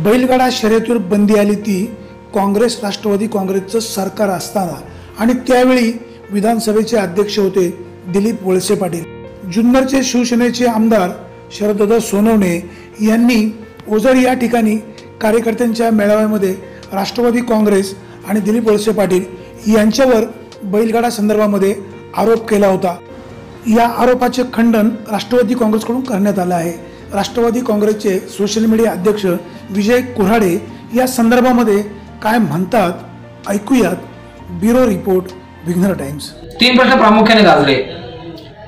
बैलगाडा शर्यतीवर बंदी आली ती काँग्रेस राष्ट्रवादी काँग्रेसचं सरकार असताना आणि त्यावेळी विधानसभेचे अध्यक्ष होते दिलीप वळसे पाटील। जुन्नरचे शिवसेनेचे आमदार शरददादा सोनवणे यांनी ओझर या ठिकाणी कार्यकर्त्यांच्या मेळाव्यामध्ये राष्ट्रवादी काँग्रेस आणि दिलीप वळसे पाटील यांच्यावर बैलगाडा संदर्भामध्ये आरोप केला होता। या आरोपाचे खंडन राष्ट्रवादी काँग्रेसकडून करण्यात आले आहे। राष्ट्रवादी काँग्रेसचे सोशल मीडिया अध्यक्ष विजय कुऱ्हाडे या संदर्भामध्ये काय म्हणतात ऐकूयात। ब्युरो रिपोर्ट, विघ्नर टाइम्स। तीन प्रश्न प्रामुख्याने गाजले।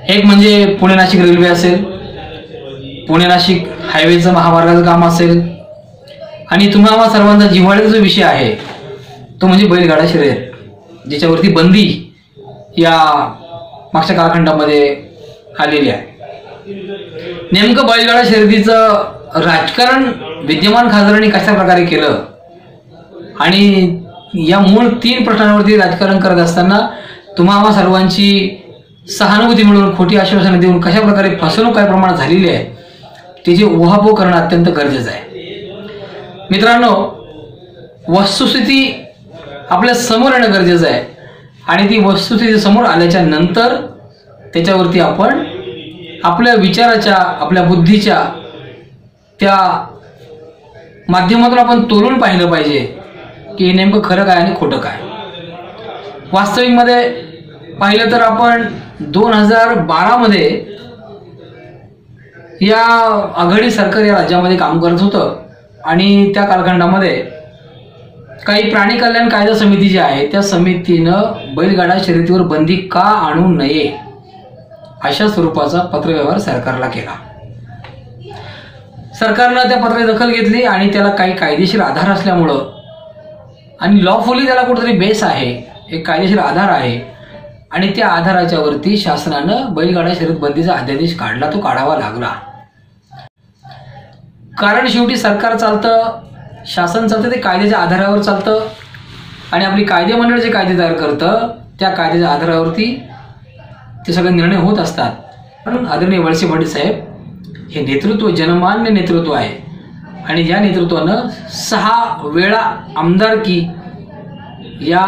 एक म्हणजे पुणे नाशिक रेल्वे असेल, पुणे नाशिक हायवेचं महामार्गाचं काम असेल, आणि तुम्हाला सर्वांचा जिव्हाळ्याचा जो विषय आहे तो म्हणजे बैलगाडा शर्यत, ज्याच्यावरती बंदी या मागच्या कालखंडामध्ये आलेली आहे। नेमकं बैलगाडा शर्यतीचं राजकारण विद्यमान खासदारांनी कशा प्रकारे केलं आणि या मूळ तीन प्रश्नांवरती राजकारण करत असताना तुम्हाला सर्वांची सहानुभूती मिळवून खोटी आश्वासनं देऊन कशा प्रकारे फसवणूक काय प्रमाणात झालेली आहे त्याची उहापोह करणं अत्यंत गरजेचं आहे। मित्रांनो, वस्तुस्थिती आपल्या समोर येणं गरजेचं आहे आणि ती वस्तुस्थिती समोर आल्याच्या नंतर त्याच्यावरती आपण आपल्या विचाराच्या, आपल्या बुद्धीच्या त्या माध्यमातून आपण तोलून पाहिलं पाहिजे की हे नेमकं खरं काय आणि खोटं काय। वास्तविकमध्ये पाहिलं तर आपण 2012 मध्ये या आघाडी सरकार या राज्यामध्ये काम करत होतं आणि त्या कालखंडामध्ये काही प्राणी कल्याण कायदा समिती जी आहे त्या समितीनं बैलगाडा शर्यतीवर बंदी का आणू नये अशा स्वरूपाचा पत्रव्यवहार सरकारला केला। सरकारनं त्या पत्राची दखल घेतली आणि त्याला काही कायदेशीर आधार असल्यामुळं आणि लॉफुली त्याला कुठेतरी बेस आहे, एक कायदेशीर आधार आहे आणि त्या आधाराच्या वरती शासनानं बैलगाडा शर्यत बंदीचा अध्यादेश काढला, तो काढावा लागला। कारण शेवटी सरकार चालतं, शासन चालतं, ते कायद्याच्या आधारावर चालतं आणि आपली कायदे मंडळ जे कायदे तयार करतं त्या कायद्याच्या आधारावरती ते सगळे निर्णय होत असतात। पण आदरणीय वळसे पाटील साहेब हे नेतृत्व जनमान्य नेतृत्व आहे आणि या नेतृत्वानं 6 वेळा आमदारकी या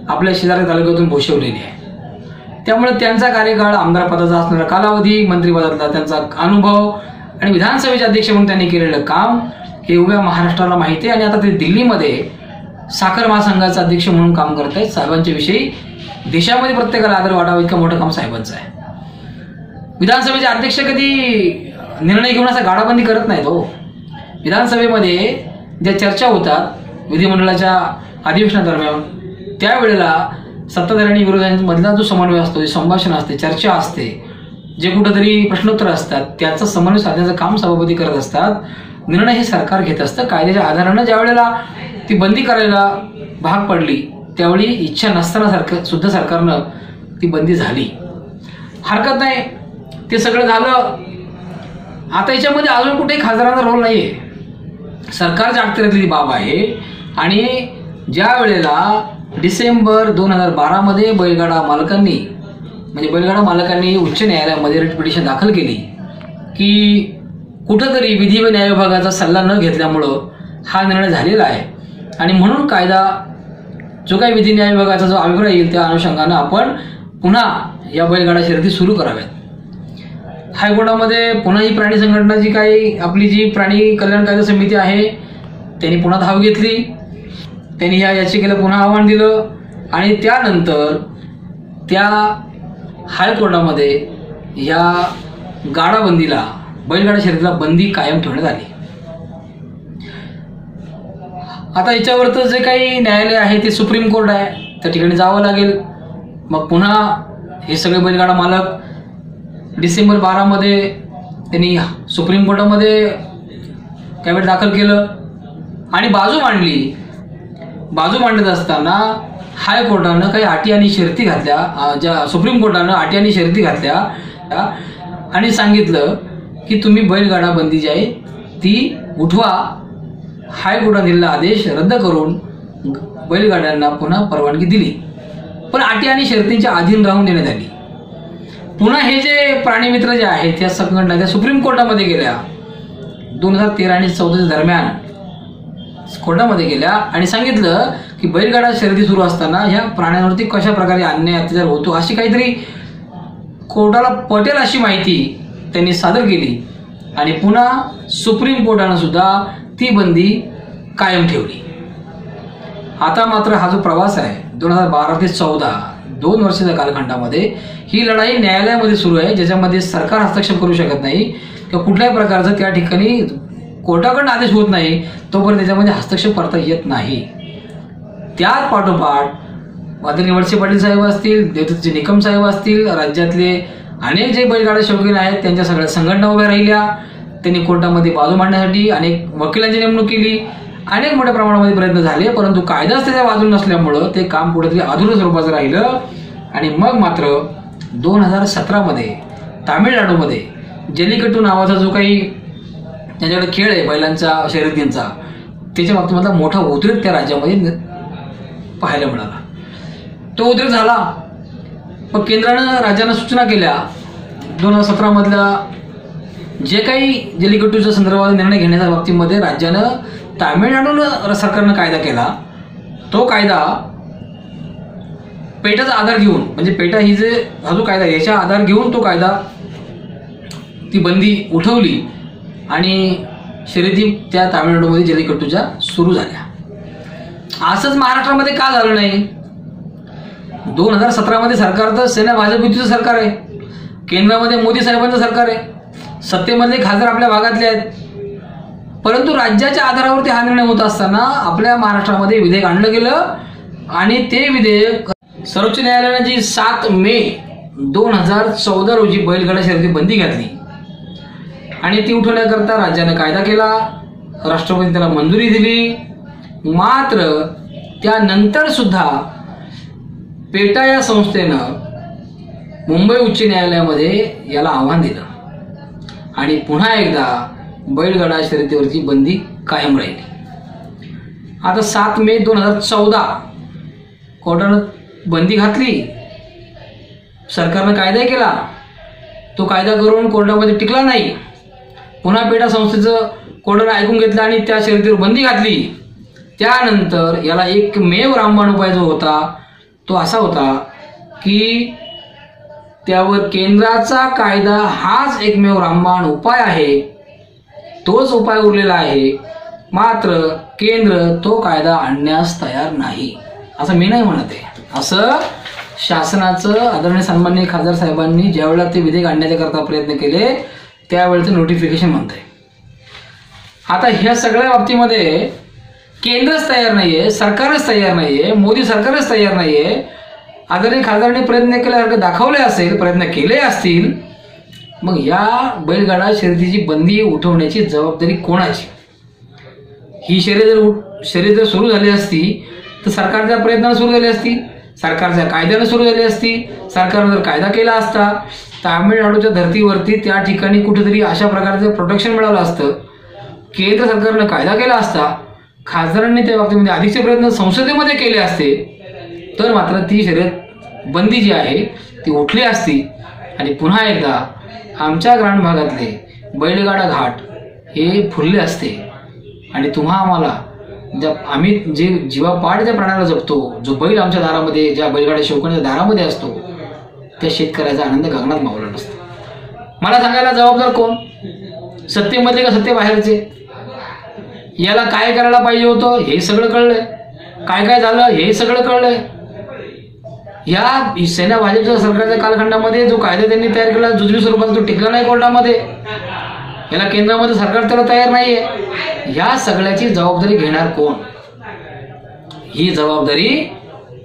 आपल्या शेजारी तालुक्यातून भूषवलेली आहे। त्यामुळे त्यांचा कार्यकाळ, आमदार पदाचा असणारा कालावधी, मंत्रिपदातला त्यांचा अनुभव आणि विधानसभेचे अध्यक्ष म्हणून त्यांनी केलेलं काम हे उभ्या महाराष्ट्राला माहिती आहे। आणि आता ते दिल्लीमध्ये साखर महासंघाचा अध्यक्ष म्हणून काम करत आहेत। साहेबांच्या विषयी देशामध्ये प्रत्येकाला आदर वाटावा इतकं मोठं काम साहेबांचं आहे। विधानसभेचे अध्यक्ष कधी निर्णय घेऊन असं गाडाबंदी करत नाहीत हो। विधानसभेमध्ये ज्या चर्चा होतात विधिमंडळाच्या अधिवेशनादरम्यान त्यावेळेला सत्ताधारी आणि विरोधकांमधला जो समन्वय असतो, संभाषण असते, चर्चा असते, जे कुठेतरी प्रश्नोत्तर असतात त्याचं समन्वय साधण्याचं काम सभापती करत असतात। निर्णय हे सरकार घेत असतं कायद्याच्या आधारानं। ज्या वेळेला ती बंदी करायला भाग पडली त्यावेळी इच्छा नसताना सुद्धा सरकारनं ती बंदी झाली। हरकत नाही, ते सगळं झालं। आता याच्यामध्ये अजून कुठेही खासदारांचा रोल नाहीये, सरकारच्या अखत्यारीतली बाब आहे। आणि ज्या वेळेला डिसेंबर 2012 मध्ये बैलगाडा मालकांनी उच्च न्यायालयामध्ये रिट पिटिशन दाखल केली की कुठंतरी विधी व न्याय विभागाचा सल्ला न घेतल्यामुळं हा निर्णय झालेला आहे आणि म्हणून कायदा जो काही विधी न्याय विभागाचा जो अभिप्राय येईल त्या अनुषंगानं आपण पुन्हा या बैलगाडा शर्यती सुरू कराव्यात। हायकोर्टामध्ये पुन्हा ही प्राणी संघटना जी काही आपली जी प्राणी कल्याण कायदा समिती आहे त्यांनी पुन्हा धाव घेतली, त्यांनी या याचिकेला पुन्हा आव्हान दिलं आणि त्यानंतर त्या हायकोर्टामध्ये या गाडाबंदीला, बैलगाडा शर्यतीला बंदी कायम ठेवण्यात आली। आता याच्यावरचं जे काही न्यायालय आहे ते सुप्रीम कोर्ट आहे, त्या ठिकाणी जावं लागेल। मग पुन्हा हे सगळे बैलगाडा मालक डिसेंबर 12 मध्ये त्यांनी सुप्रीम कोर्टामध्ये कॅव्हेट दाखल केलं आणि बाजू मांडली। बाजू मांडत असताना हायकोर्टानं काही अटी आणि शर्ती घातल्या, ज्या सुप्रीम कोर्टानं अटी आणि शर्ती घातल्या आणि सांगितलं की तुम्ही बैलगाडा बंदी जी आहे ती उठवा। हायकोर्टाने दिलेला आदेश रद्द करून बैलगाड्यांना पुन्हा परवानगी दिली, पण अटी आणि शर्तींच्या अधीन राहून देण्यात आली। पुन्हा हे जे प्राणीमित्र जे आहेत त्या संघटना त्या सुप्रीम कोर्टामध्ये गेल्या 2013 आणि 14 दरम्यान कोर्टामध्ये गेल्या आणि सांगितलं की बैलगाडा शर्यती सुरू असताना ह्या प्राण्यांवरती कशा प्रकारे अन्याय अत्याचार होतो अशी काहीतरी कोर्टाला पटेल अशी माहिती त्यांनी सादर केली आणि पुन्हा सुप्रीम कोर्टानं सुद्धा ती बंदी कायम ठेवली. आता मात्र हा जो प्रवास आहे 2012 ते 14 2 वर्षाच्या कालखंडामध्ये ही लढाई न्यायालयामध्ये सुरू आहे, ज्याच्यामध्ये सरकार हस्तक्षेप करू शकत नाही किंवा कुठल्याही प्रकारचं त्या ठिकाणी कोर्टाकडून आदेश होत नाही तोपर्यंत त्याच्यामध्ये हस्तक्षेप करता येत नाही. त्याच पाठोपाठ आदरणीय वळसे पाटील साहेब असतील, देवदत्तजी निकम साहेब असतील, राज्यातले अनेक जे बैलगाडा शौकीन आहेत त्यांच्या सगळ्या संघटना उभ्या राहिल्या. त्यांनी कोर्टामध्ये बाजू मांडण्यासाठी अनेक वकिलांची नेमणूक केली. अनेक मोठ्या प्रमाणामध्ये प्रयत्न झाले, परंतु कायदाच त्याच्या बाजूला नसल्यामुळं ते काम कुठेतरी अधुरं स्वरूपाचं राहिलं. आणि मग मात्र 2017 तामिळनाडूमध्ये जल्लीकट्टू नावाचा जो काही त्यांच्याकडे खेळ आहे बैलांचा शर्यतींचा, त्याच्या बाबतीमधला मोठा उद्रेक त्या राज्यामध्ये पाहायला मिळाला. तो उद्रेक झाला, पण केंद्रानं राज्यांना सूचना केल्या 2017 जे काही जल्लीकट्टूच्या संदर्भात निर्णय घेण्याच्या बाबतीमध्ये राज्यानं तामिळनाडूनं सरकारनं कायदा केला. तो कायदा पेटाचा आधार घेऊन, म्हणजे पेटा ही जे हा जो कायदा याचा आधार घेऊन तो कायदा ती बंदी उठवली आणि शर्यती त्या तामिळनाडूमध्ये जल्लीकट्टूच्या सुरू झाल्या. असंच महाराष्ट्रामध्ये का झालं नाही? 2017 सरकार तर सेना भाजप युतीचं सरकार आहे, केंद्रामध्ये मोदी साहेबांचं सरकार आहे, सत्तेमधले खासदार आपल्या भागातले आहेत, परंतु राज्याच्या आधारावरती हा निर्णय होत असताना आपल्या महाराष्ट्रामध्ये विधेयक आणलं गेलं आणि ते विधेयक सर्वोच्च न्यायालयाने जी 7 मे 2014 रोजी बैलगाडा शर्यती बंदी घातली आणि ती उठवण्याकरता राज्यानं कायदा केला, राष्ट्रपतींनी त्याला मंजुरी दिली. मात्र त्यानंतर सुद्धा पेटा या संस्थेनं मुंबई उच्च न्यायालयामध्ये याला आव्हान दिलं आणि पुन्हा एकदा बैलगाडा शर्यतीवरची बंदी कायम राहिली. आता 7 मे 2014 कोर्टानं बंदी घातली, सरकारनं कायदा केला, तो कायदा करून कोर्टामध्ये टिकला नाही. पुन्हा पेटा संस्थेचं कोर्टानं ऐकून घेतलं आणि त्या शर्यतीवर बंदी घातली. त्यानंतर याला एकमेव रामबाण उपाय जो होता तो असा होता की त्यावर केंद्राचा कायदा हाच एकमेव रामबाण उपाय आहे, तोच उपाय उरलेला आहे. मात्र केंद्र तो कायदा आणण्यास तयार नाही असं मी नाही म्हणत आहे. असं शासनाचं आदरणीय सन्माननीय खासदार साहेबांनी ज्यावेळेला ते विधेयक आणण्याच्या करता प्रयत्न केले त्यावेळेचं नोटिफिकेशन म्हणत आहे. आता ह्या सगळ्या बाबतीमध्ये केंद्रच तयार नाहीये, सरकारच तयार नाहीये, मोदी सरकारच तयार नाहीये. आदरणीय खासदारांनी प्रयत्न केल्यासारखं दाखवले असेल, प्रयत्न केले असतील, मग या बैलगाडा शर्यतीची बंदी उठवण्याची जबाबदारी कोणाची? ही शर्यत जर सुरू झाली असती तर सरकारच्या प्रयत्नानं सुरू झाली असती, सरकारच्या कायद्यानं सुरू झाली असती. सरकारनं जर कायदा केला असता तामिळनाडूच्या धर्तीवरती त्या ठिकाणी कुठेतरी अशा प्रकारचं प्रोटेक्शन मिळालं असतं. केंद्र सरकारनं कायदा केला असता, खासदारांनी त्या बाबतीमध्ये अधिकचे प्रयत्न संसदेमध्ये केले असते, तर मात्र ती शर्यत बंदी जी आहे ती उठली असती आणि पुन्हा एकदा आमच्या ग्रामीण भागातले बैलगाडा घाट हे फुलले असते आणि तुम्हा आम्हाला आम्ही जे जीवापाड त्या प्राण्याला जपतो, जो बैल आमच्या दारामध्ये, ज्या बैलगाड्या शौकांच्या दारामध्ये असतो, त्या शेतकऱ्याचा आनंद गगनात मावला नसतो. मला सांगायला जबाबदार कोण? सत्तेमधले का सत्ते बाहेरचे? याला काय करायला पाहिजे होतं हे सगळं कळलंय, काय काय झालं हे सगळं कळलंय. या सेना भाजपच्या सरकारच्या कालखंडामध्ये जो कायदा त्यांनी तयार केला जुजबी स्वरूपात तो टिकला नाही कोर्टामध्ये. याला केंद्रामध्ये सरकार त्याला तयार नाहीये. या सगळ्याची जबाबदारी घेणार कोण? ही जबाबदारी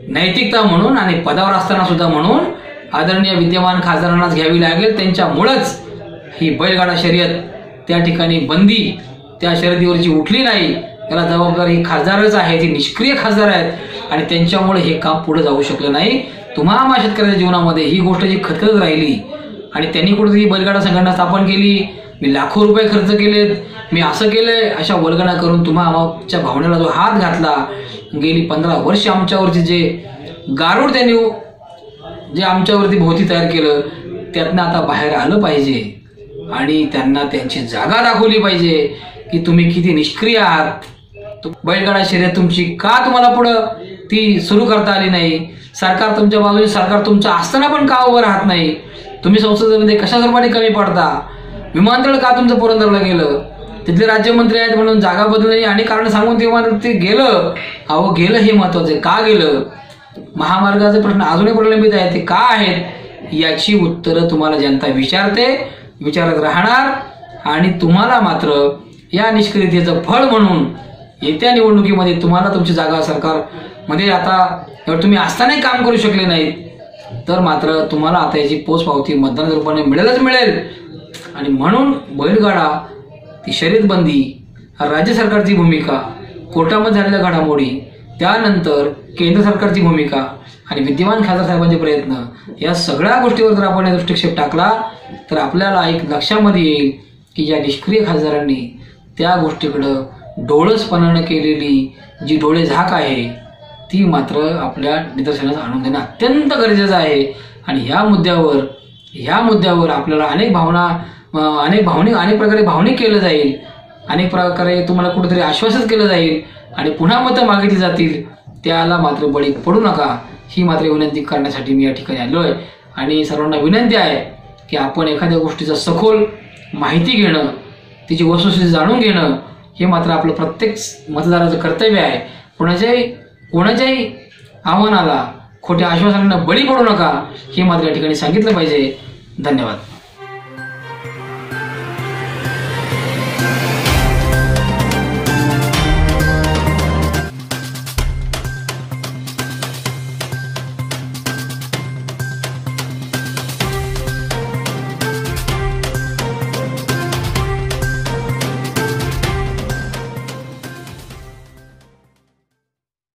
नैतिकता म्हणून आणि पदावर असताना सुद्धा म्हणून आदरणीय विद्यमान खासदारांनाच घ्यावी लागेल. त्यांच्यामुळेच ही बैलगाडा शर्यत त्या ठिकाणी बंदी त्या शर्यतीवरची उठली नाही. याला जबाबदार ही खासदारच आहे, ती निष्क्रिय खासदार आहेत आणि त्यांच्यामुळे हे काम पुढे जाऊ शकलं नाही. तुम्हा शेतकऱ्याच्या जीवनामध्ये ही गोष्ट जी खतखत राहिली आणि त्यांनी कुठेतरी बैलगाडा संघटना स्थापन केली, मी लाखो रुपये खर्च केलेत, मी असं केलंय, अशा वल्गना करून तुम्हा आमच्या भावनेला जो हात घातला, गेली 15 वर्ष आमच्यावरती जे गारूड त्यांनी जे आमच्यावरती भोवती तयार केलं त्यातनं आता बाहेर आलं पाहिजे आणि त्यांना त्यांची जागा दाखवली पाहिजे की तुम्ही किती निष्क्रिय आहात. बैलगाडा शर्यत तुमची का तुम्हाला पुढं ती सुरू करता आली नाही? सरकार तुमच्या बाजूने, सरकार तुमचं असताना पण का उभं राहत नाही? तुम्ही संसदेमध्ये कशा स्वरूपाने कमी पडता? विमानतळ का तुमचं पुरंदरला गेलं? तिथले राज्यमंत्री आहेत म्हणून जागा बदलली आणि कारण सांगून ते विमानतळ ते गेलं. अहो गेलं हे महत्वाचं आहे. का गेलं? महामार्गाचे प्रश्न अजूनही प्रलंबित आहेत. ते का आहेत याची उत्तरं तुम्हाला जनता विचारते, विचारत राहणार. आणि तुम्हाला मात्र या निष्क्रियतेचं फळ म्हणून येत्या निवडणुकीमध्ये तुम्हाला तुमची जागा सरकारमध्ये आता तुम्ही असतानाही काम करू शकले नाहीत तर मात्र तुम्हाला आता याची पोचपावती मतदानाच्या रूपाने मिळेलच मिळेल. आणि म्हणून बैलगाडा ती शर्यतबंदी, राज्य सरकारची भूमिका, कोर्टामध्ये झालेल्या घडामोडी, त्यानंतर केंद्र सरकारची भूमिका आणि विद्यमान खासदार साहेबांचे प्रयत्न या सगळ्या गोष्टीवर जर आपण दृष्टिक्षेप टाकला तर आपल्याला एक लक्षामध्ये येईल की या निष्क्रिय खासदारांनी त्या गोष्टीकडं डोळसपणानं केलेली जी डोळे झाक आहे ती मात्र आपल्या निदर्शनास आणून देणं अत्यंत गरजेचं आहे. आणि ह्या मुद्द्यावर आपल्याला अनेक प्रकारे भावनिक केलं जाईल, अनेक प्रकारे तुम्हाला कुठेतरी आश्वासित केलं जाईल आणि पुन्हा मतं मागितली जातील. त्याला मात्र बळी पडू नका ही मात्र विनंती करण्यासाठी मी या ठिकाणी आलो आहे. आणि सर्वांना विनंती आहे की आपण एखाद्या गोष्टीचा सखोल माहिती घेणं, तिची वस्तुस्थिती जाणून घेणं हे मात्र आपलं प्रत्येक मतदाराचं कर्तव्य आहे. कोणाच्याही आव्हानाला, खोट्या आश्वासनांना बळी पडू नका हे मात्र या ठिकाणी सांगितलं पाहिजे. धन्यवाद.